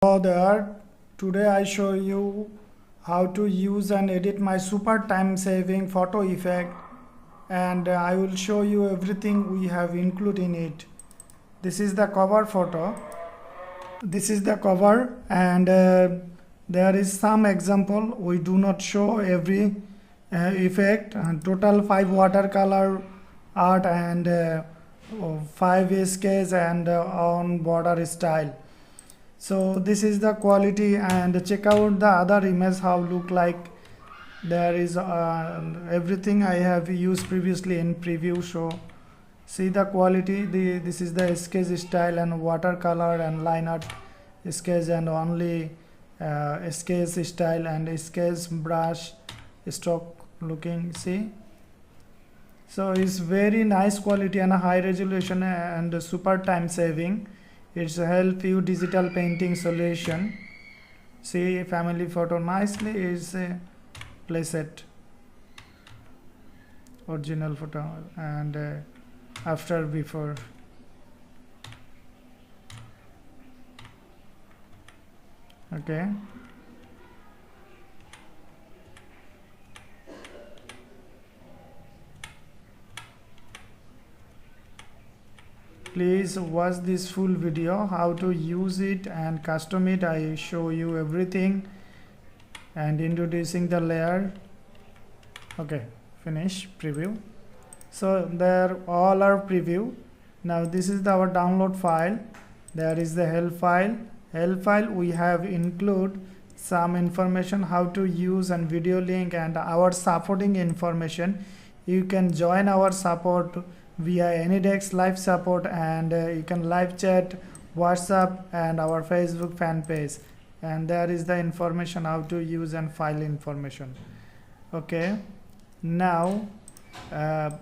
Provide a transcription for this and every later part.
Hello there. Today I show you how to use and edit my super time saving photo effect, and I will show you everything we have included in it. This is the cover photo. This is the cover, and there is some example. We do not show every effect, and total 5 watercolor art and 5 sketch and on border style. So this is the quality, and check out the other image how look like. There is everything I have used previously in preview. So see the quality. This is the sketch style and watercolor and line art sketch and only sketch style and sketch brush stroke looking. See, so it's very nice quality and a high resolution and super time saving. It's help you digital painting solution. See, family photo nicely is placed original photo and after before. Okay, please watch this full video how to use it and custom it. I show you everything and introducing the layer. Okay, finish preview. So there all are preview. Now this is our download file. There is the help file. Help file we have include some information how to use and video link and our supporting information. You can join our support via AnyDesk live support, and you can live chat, WhatsApp and our Facebook fan page, and there is the information how to use and file information. Okay, now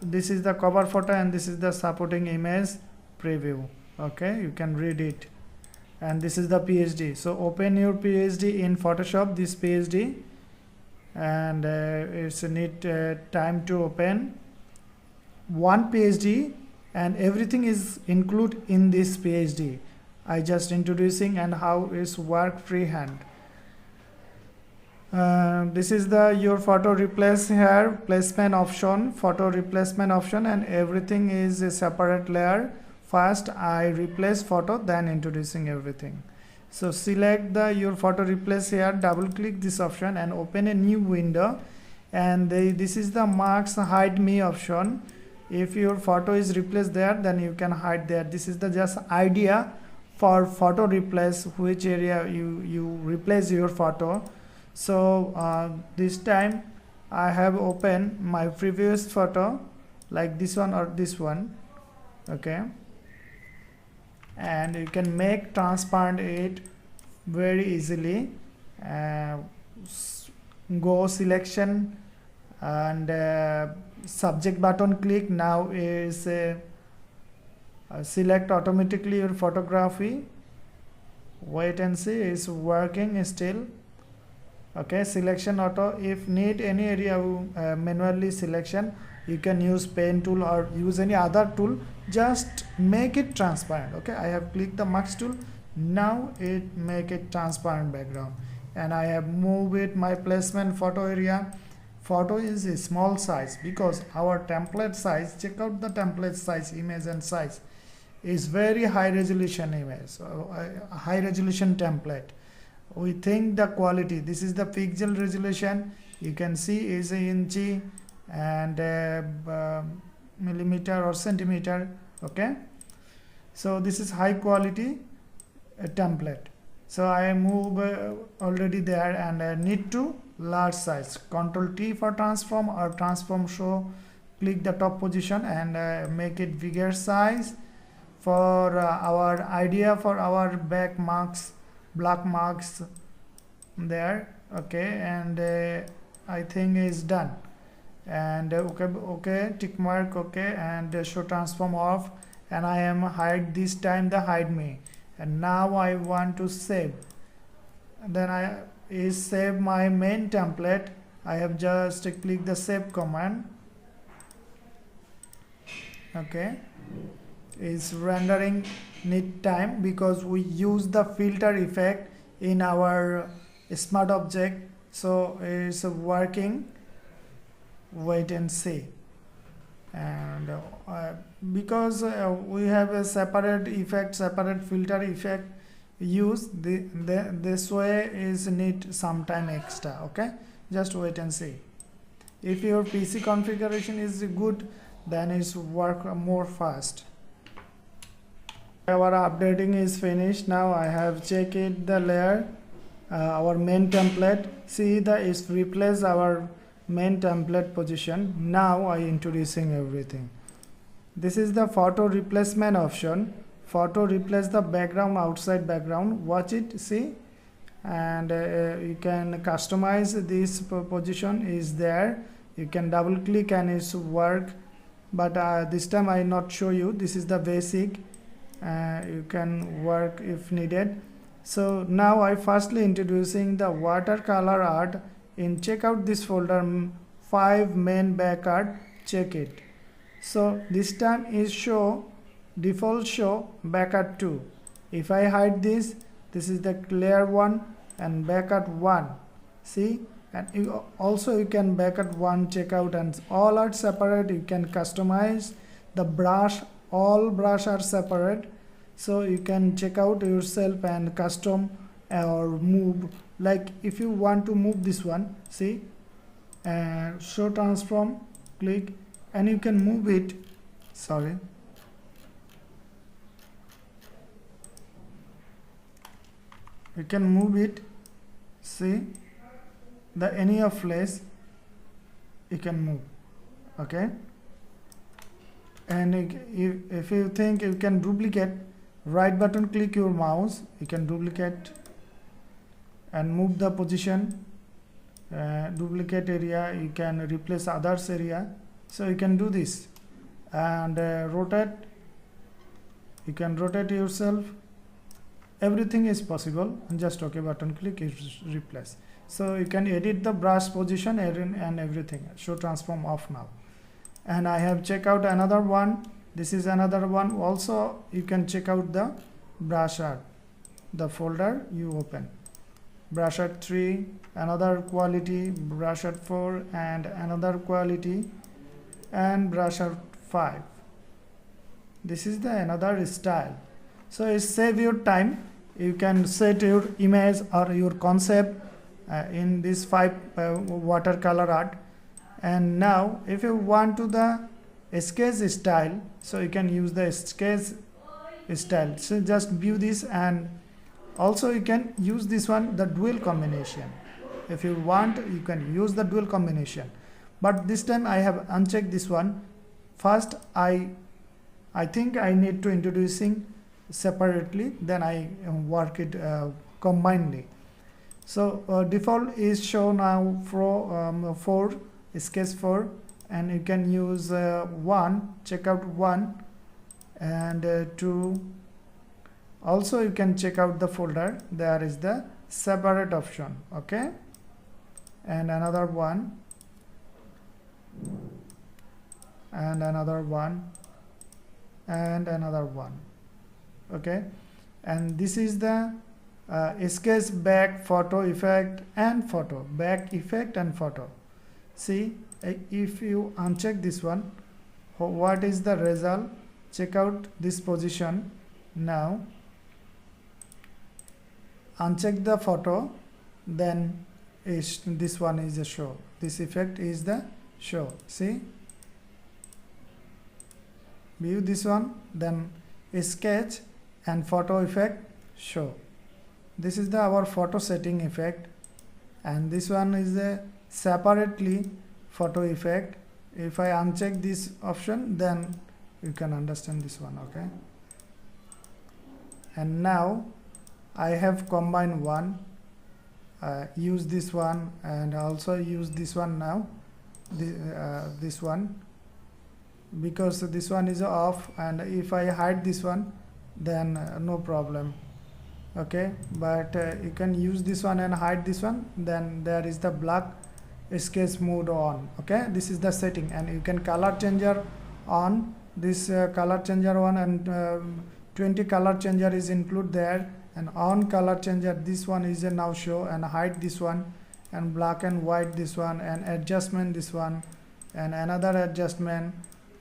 this is the cover photo and this is the supporting image preview. Okay, you can read it, and this is the PSD. So open your PSD in Photoshop, this PSD, and it's need time to open one PSD, and everything is included in this PSD. I just introducing and how it's work freehand. This is the your photo replace here placement option, photo replacement option, and everything is a separate layer. First I replace photo, then introducing everything. So select the your photo replace here, double click this option and open a new window, and this is the marks hide me option. If your photo is replaced there, then you can hide there. This is the just idea for photo replace, which area you replace your photo. So this time I have opened my previous photo like this one or this one. Okay, and you can make transparent it very easily. Go selection and subject button click. Now is select automatically your photography. Wait and see, is working still. Okay, selection auto. If need any area manually selection, you can use pen tool or use any other tool, just make it transparent. Okay, I have clicked the max tool. Now it make it transparent background, and I have moved it my placement photo area. Photo is a small size because our template size, check out the template size, image and size is very high resolution image, so high resolution template. We think the quality, this is the pixel resolution, you can see is a inch and millimeter or centimeter. Okay, so this is high quality template. So I move already there, and I need to large size. Ctrl T for transform or transform show. Click the top position and make it bigger size for our idea for our back marks, black marks there. Okay, and I think is done. And okay, tick mark. Okay, and show transform off, and I am hide this time the hide me. And now I want to save, then I is save my main template. I have just click the save command. Okay, is rendering need time because we use the filter effect in our smart object. So it's working. Wait and see. And because we have a separate effect, separate filter effect use, this way is need some time extra. Okay, just wait and see. If your PC configuration is good, then it's work more fast. Our updating is finished. Now I have checked it, the layer, our main template. See that it's replaced our main template position. Now I introducing everything. This is the photo replacement option. Photo replace the background, outside background. Watch it, see, and you can customize this position is there. You can double click and it's work, but this time I not show you. This is the basic. You can work if needed. So now I firstly introducing the watercolor art. In check out this folder, 5 main back art, check it. So this time is show default show back art 2. If I hide this is the clear one and back art 1. See, and you can back art 1 check out, and all are separate. You can customize the brush, all brush are separate, so you can check out yourself and custom or move. Like if you want to move this one, see, and show transform, click, and you can move it. Sorry, you can move it. See, the any of place you can move. Okay, and if you think you can duplicate, right button click your mouse, you can duplicate and move the position. Duplicate area, you can replace others area, so you can do this. And rotate, you can rotate yourself. Everything is possible. Just OK button click, it replace. So you can edit the brush position and everything. Show transform off now. And I have check out another one. This is another one. Also you can check out the brush art, the folder you open. Brush art 3, another quality, brush art 4, and another quality, and brush art 5. This is the another style. So it save your time. You can set your image or your concept in this 5 watercolor art. And now if you want to the sketch style, so you can use the sketch style. So just view this, and also you can use this one, the dual combination. If you want, you can use the dual combination, but this time I have unchecked this one. First I think I need to introducing separately, then I work it combinedly. So default is show now for 4, sketch 4, and you can use 1, check out 1, and 2. Also you can check out the folder, there is the separate option. Okay, and another one, and another one, and another one. Okay, and this is the sketch back, photo effect, and photo back effect and photo. See, if you uncheck this one, what is the result? Check out this position. Now uncheck the photo, then this one is a show. This effect is the show. See, view this one, then sketch and photo effect, show. This is our photo setting effect, and this one is a separately photo effect. If I uncheck this option, then you can understand this one. Okay, and now I have combined one, use this one and also use this one now, this one, because this one is off, and if I hide this one, then no problem. Okay, but you can use this one and hide this one, then there is the black sketch mode on. Okay, this is the setting, and you can color changer on this color changer one, and 20 color changer is include there, and on color changer, this one is a now show, and hide this one, and black and white this one, and adjustment this one, and another adjustment,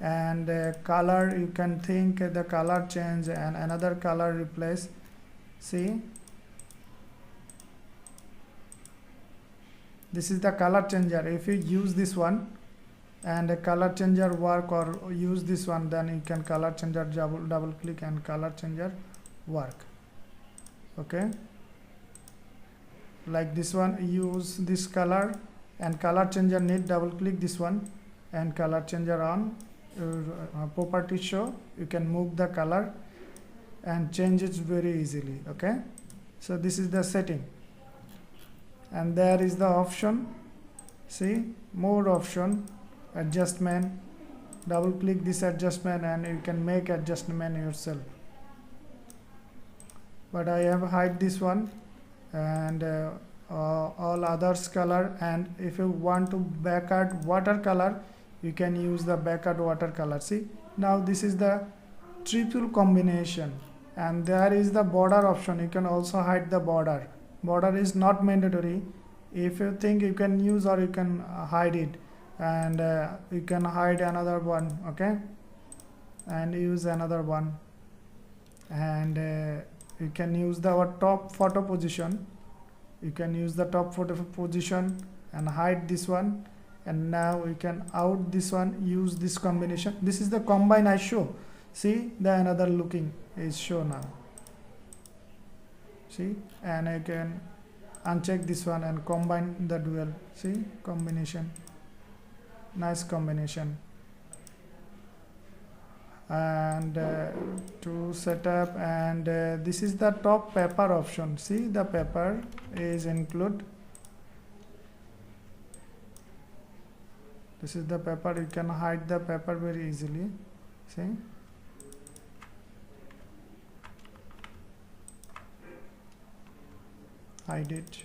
and color, you can think the color change and another color replace. See, this is the color changer. If you use this one and a color changer work, or use this one, then you can color changer, double click and color changer work. Okay, like this one, use this color and color changer need double click this one, and color changer on property show, you can move the color and change it very easily. Okay, so this is the setting, and there is the option. See, more option, adjustment, double click this adjustment and you can make adjustment yourself. But I have hide this one, and all others color. And if you want to backward watercolor, you can use the backward watercolor. See, now this is the triple combination, and there is the border option. You can also hide the border. Border is not mandatory. If you think you can use, or you can hide it, and you can hide another one. Okay, and use another one, and you can use the top photo position. You can use the top photo position and hide this one, and now you can out this one, use this combination. This is the combine I show. See, the another looking is show now. See, and I can uncheck this one and combine the dual. See, combination, nice combination. And to set up, and this is the top paper option. See, the paper is include. This is the paper. You can hide the paper very easily. See, hide it.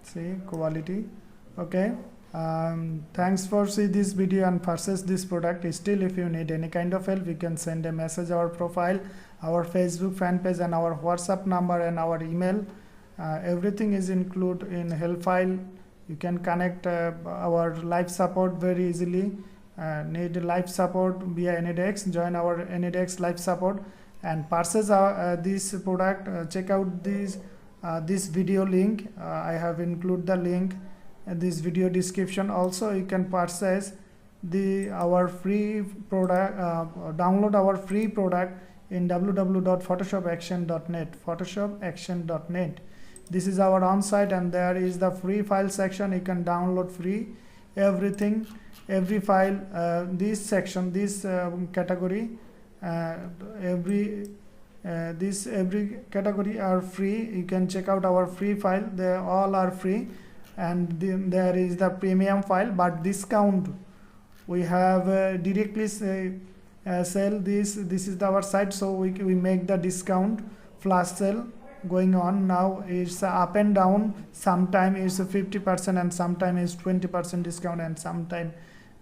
See, quality. Okay, thanks for see this video and purchase this product. Still, if you need any kind of help, you can send a message our profile, our Facebook fan page, and our WhatsApp number and our email. Everything is included in help file. You can connect our live support very easily. Need live support via AnyDesk, join our AnyDesk live support and purchase this product. Check out this video link. I have included the link in this video description. Also, you can purchase our free product, download our free product in www.photoshopaction.net, photoshopaction.net. This is our on-site, and there is the free file section. You can download free everything, every file, this section, this category, every category are free. You can check out our free file. They all are free, and then there is the premium file, but discount we have directly sell this. This is our site, so we make the discount flash sale going on now. It's up and down. Sometime is 50% and sometime is 20% discount, and sometime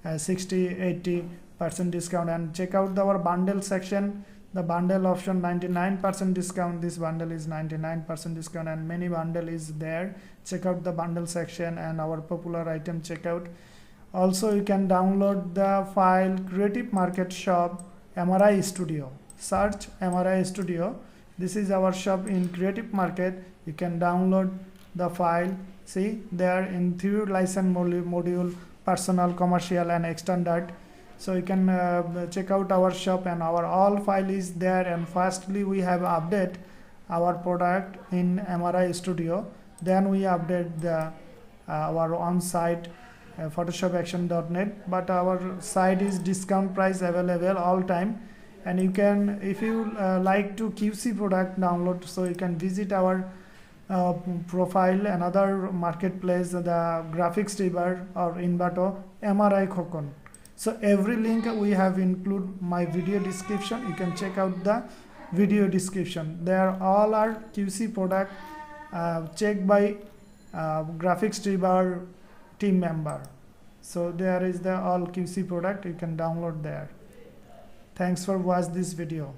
60-80% discount. And check out our bundle section. The bundle option 99% discount. This bundle is 99% discount, and many bundle is there. Check out the bundle section and our popular item checkout. Also, you can download the file Creative Market Shop MRI Studio. Search MRI Studio. This is our shop in Creative Market. You can download the file. See, there in 3 license module, personal, commercial, and extended. So you can check out our shop, and our all file is there. And firstly, we have update our product in MRI Studio. Then we update our on-site photoshopaction.net. But our site is discount price available all time. And you can, if you like to QC product download, so you can visit our profile, another marketplace, the graphics river or Invato MRI Khokon. So every link we have include my video description. You can check out the video description. There all are QC product checked by graphics river team member. So there is the all QC product, you can download there. Thanks for watch this video.